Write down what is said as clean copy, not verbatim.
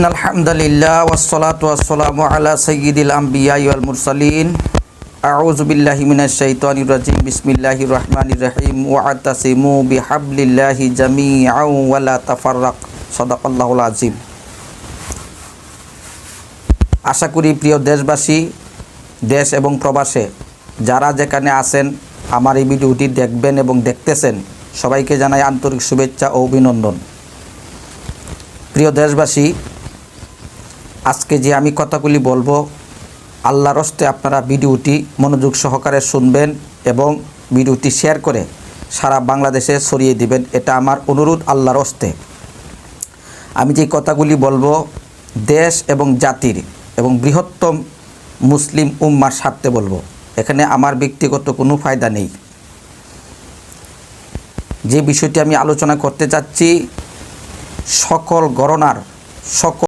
আলহামদুলিল্লাহ ওয়াসসালাতু ওয়াসসালামু আলা সাইয়্যিদিল আমবিয়াই ওয়াল মুরসালিন আউযু বিল্লাহি মিনাশ শাইতানির রাজিম বিসমিল্লাহির রহমানির রহিম ওয়া'তাসিমু বিহাবলিল্লাহি জামিআন ওয়া লা তাফাররাক সাদাকাল্লাহুল আযীম। আশা করি প্রিয় দেশবাসী, দেশ এবং প্রবাসে যারা যেখানে আছেন আমার এই ভিডিওটি দেখবেন এবং দেখতেছেন, সবাইকে জানাই আন্তরিক শুভেচ্ছা ও অভিনন্দন। প্রিয় দেশবাসী, আজকে যে আমি কথাগুলি বলবো, আল্লাহর হস্তে আপনারা ভিডিওটি মনোযোগ সহকারে শুনবেন এবং ভিডিওটি শেয়ার করে সারা বাংলাদেশে ছড়িয়ে দিবেন, এটা আমার অনুরোধ আল্লাহর হস্তে। আমি যে কথাগুলি বলবো দেশ এবং জাতির এবং বৃহত্তম মুসলিম উম্মার স্বার্থে বলবো, এখানে আমার ব্যক্তিগত কোনো ফায়দা নেই। যে বিষয়টি আমি আলোচনা করতে চাচ্ছি, সকল গণনার সকল